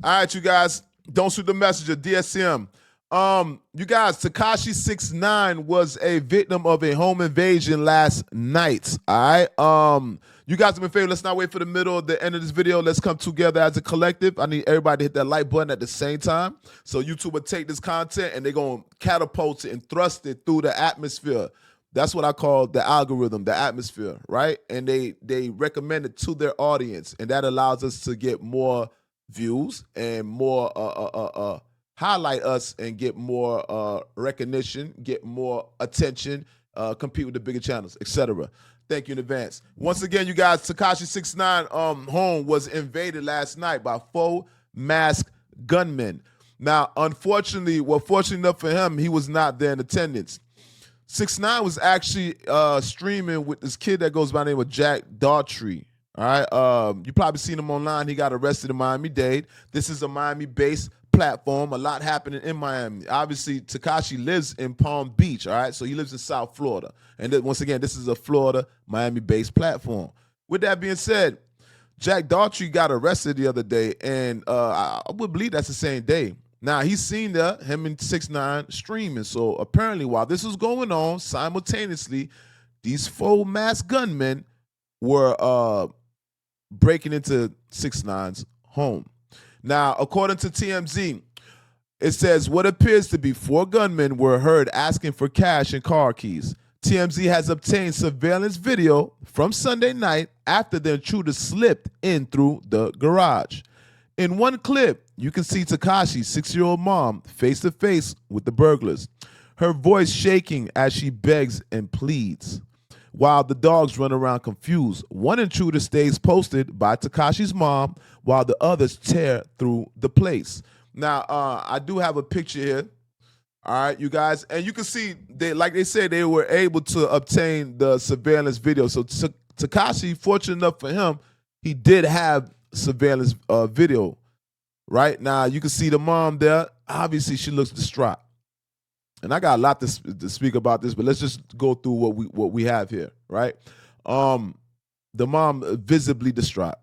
All right, you guys, don't shoot the messenger, DSM. You guys, Takashi 6ix9ine was a victim of a home invasion last night. All right. You guys have been favored. Let's not wait for the middle of the end of this video. Let's come together as a collective. I need everybody to hit that like button at the same time. So YouTube will take this content and they're gonna catapult it and thrust it through the atmosphere. That's what I call the algorithm, the atmosphere, right? And they recommend it to their audience, and that allows us to get more views and more highlight us and get more recognition, get more attention, compete with the bigger channels, etc. Thank you in advance. Once again, you guys, Takashi 6ix9ine home was invaded last night by 4 masked gunmen. Now, unfortunately, fortunately enough for him, he was not there in attendance. 6ix9ine was actually streaming with this kid that goes by the name of Jack Daughtry. All right, you probably seen him online. He got arrested in Miami-Dade. This is a Miami-based platform. A lot happening in Miami. Obviously, Takashi lives in Palm Beach. All right, so he lives in South Florida. And once again, this is a Florida, Miami-based platform. With that being said, Jack Daughtry got arrested the other day, and I would believe that's the same day. Now, he's seen him and 6ix9ine streaming. So apparently, while this was going on, simultaneously, these 4 masked gunmen were breaking into 6ix9ine's home. Now, according to TMZ, it says what appears to be 4 gunmen were heard asking for cash and car keys. TMZ has obtained surveillance video from Sunday night after the intruder slipped in through the garage. In one clip, you can see Takashi's 6-year-old mom face-to-face with the burglars, her voice shaking as she begs and pleads, while the dogs run around confused. One intruder stays posted by Takashi's mom, while the others tear through the place. Now, I do have a picture here. All right, you guys, and you can see like they said, they were able to obtain the surveillance video. So Takashi, fortunate enough for him, he did have surveillance video. Right now, you can see the mom there. Obviously, she looks distraught. And I got a lot to speak about this, but let's just go through what we have here, right? The mom visibly distraught.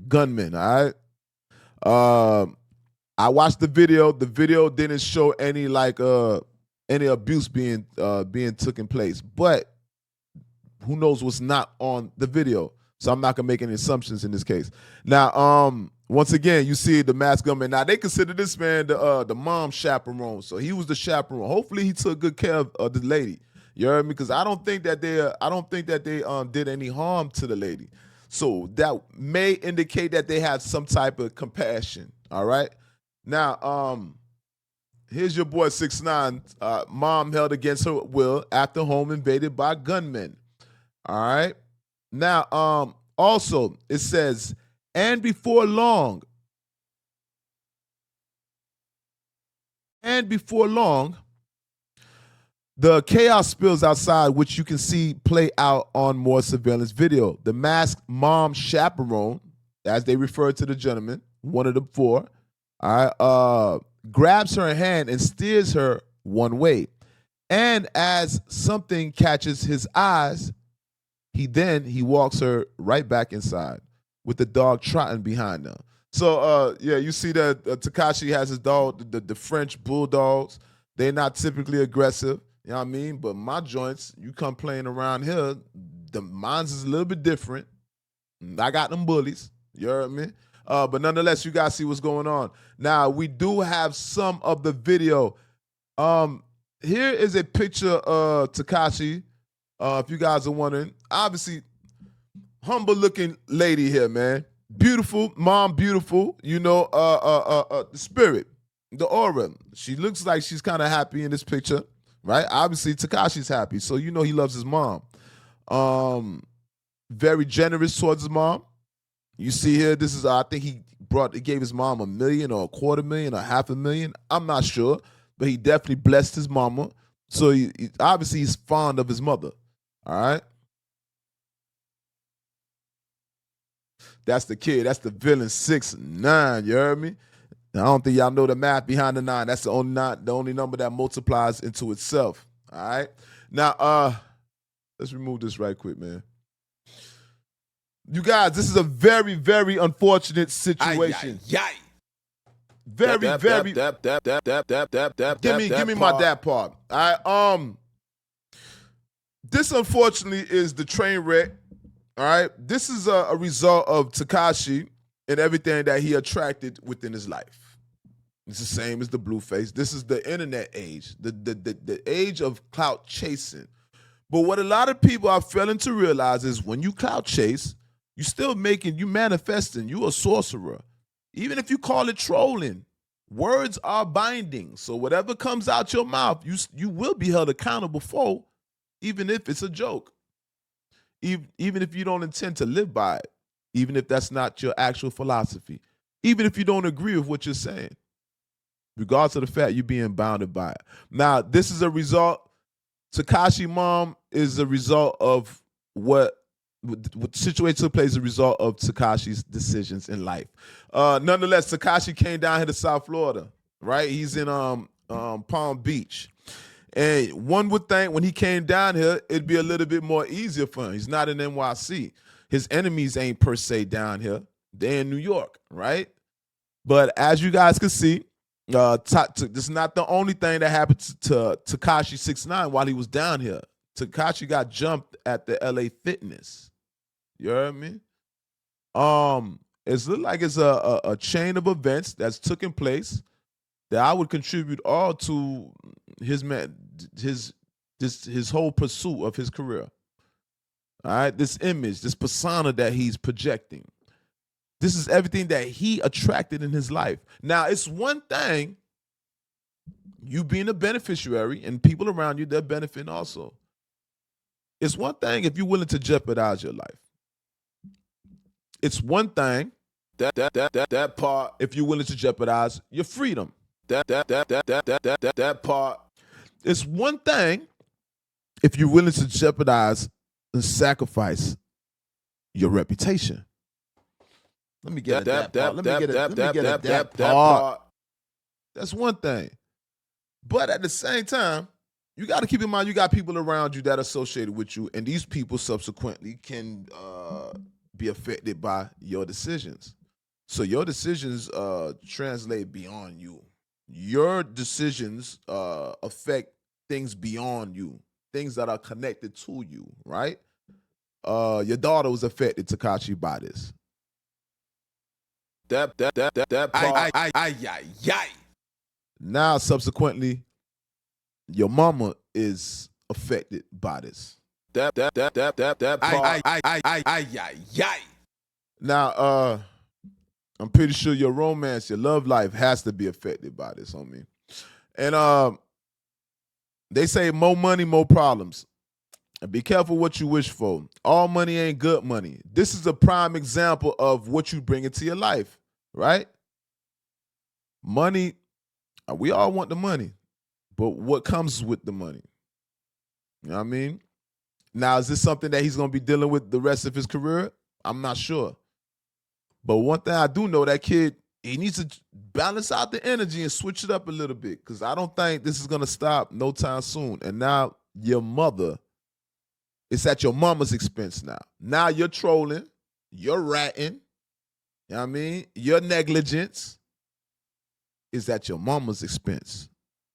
Gunman, all right? I watched the video. The video didn't show any any abuse being taken place, but who knows what's not on the video? So I'm not gonna make any assumptions in this case. Now, once again, you see the masked gunman. Now they consider this man the mom chaperone, so he was the chaperone. Hopefully, he took good care of the lady. You heard me? Because I don't think that they did any harm to the lady. So that may indicate that they have some type of compassion. All right. Now, here's your boy 6ix9ine. Mom held against her will after home invaded by gunmen. All right. Now, also it says, and before long, the chaos spills outside, which you can see play out on more surveillance video. The masked mom chaperone, as they refer to the gentleman, one of the 4, grabs her hand and steers her one way. And as something catches his eyes, he walks her right back inside with the dog trotting behind them. So yeah, you see that Takashi has his dog, the French bulldogs. They're not typically aggressive, you know what I mean? But my joints, you come playing around here, mine's is a little bit different. I got them bullies, you heard me? But nonetheless, you guys see what's going on. Now, we do have some of the video. Here is a picture of Takashi, if you guys are wondering. Obviously, humble-looking lady here, man. Beautiful, mom, beautiful. You know, the spirit, the aura. She looks like she's kind of happy in this picture, right? Obviously, Takashi's happy, so you know he loves his mom. Very generous towards his mom. You see here, this is, I think he gave his mom $1 million or $250,000 or $500,000. I'm not sure, but he definitely blessed his mama. So obviously he's fond of his mother. All right. That's the kid. That's the villain 6ix9ine. You heard me? I don't think y'all know the math behind the 9. That's the only number that multiplies into itself. All right. Now, let's remove this right quick, man. You guys, this is a very, very unfortunate situation. Very. Give me my that part. This unfortunately is the train wreck. All right. This is a result of Takashi and everything that he attracted within his life. It's the same as the Blueface. This is the internet age, the age of clout chasing. But what a lot of people are failing to realize is when you clout chase, you still you manifesting, you a sorcerer. Even if you call it trolling, words are binding. So whatever comes out your mouth, you will be held accountable for, even if it's a joke. Even if you don't intend to live by it, even if that's not your actual philosophy, even if you don't agree with what you're saying, regardless of the fact you're being bounded by it. Now, this is a result. Takashi mom is a result of what situation took place as a result of Takashi's decisions in life. Nonetheless, Takashi came down here to South Florida, right? He's in Palm Beach. And one would think when he came down here, it'd be a little bit more easier for him. He's not in NYC. His enemies ain't per se down here. They're in New York, right? But as you guys can see, this is not the only thing that happened to Takashi 6ix9ine while he was down here. Takashi got jumped at the LA Fitness. You heard me? It's look like it's a chain of events that's taken place that I would contribute all to his whole pursuit of his career. All right, this image, this persona that he's projecting. This is everything that he attracted in his life. Now, it's one thing you being a beneficiary and people around you, they're benefiting also. It's one thing if you're willing to jeopardize your life. It's one thing that part if you're willing to jeopardize your freedom. That part. It's one thing if you're willing to jeopardize and sacrifice your reputation. Let me get that part. Let me get that part. That's one thing. But at the same time, you got to keep in mind you got people around you that are associated with you, and these people subsequently can be affected by your decisions. So your decisions translate beyond you. Your decisions affect things beyond you, things that are connected to you, right? Your daughter was affected, Takashi, by this. That part. Now, subsequently, your mama is affected by this. That part. Now, I'm pretty sure your romance, your love life has to be affected by this, homie. And they say more money, more problems. And be careful what you wish for. All money ain't good money. This is a prime example of what you bring into your life, right? Money, we all want the money, but what comes with the money? You know what I mean? Now, is this something that he's going to be dealing with the rest of his career? I'm not sure. But one thing I do know, that kid, he needs to balance out the energy and switch it up a little bit, because I don't think this is going to stop no time soon. And now your mother, it's at your mama's expense now. Now you're trolling, you're ratting, you know what I mean? Your negligence is at your mama's expense.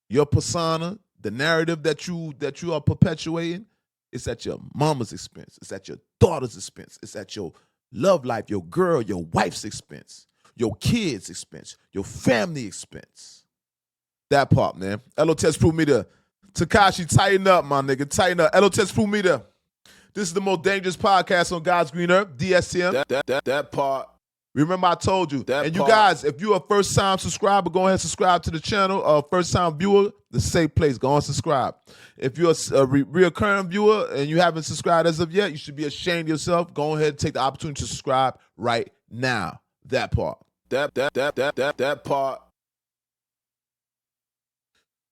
Your persona, the narrative that you are perpetuating, it's at your mama's expense. It's at your daughter's expense. It's at your love life, your girl, your wife's expense, your kids' expense, your family expense. That part, man. L.O.T.S prove me there. Takashi, tighten up, my nigga. Tighten up. L.O.T.S prove me there. This is the most dangerous podcast on God's green earth, DSM. That part. Remember I told you. And you guys, if you're a first-time subscriber, go ahead and subscribe to the channel. First-time viewer, the safe place. Go on and subscribe. If you're a reoccurring viewer and you haven't subscribed as of yet, you should be ashamed of yourself. Go ahead and take the opportunity to subscribe right now. That part. That part.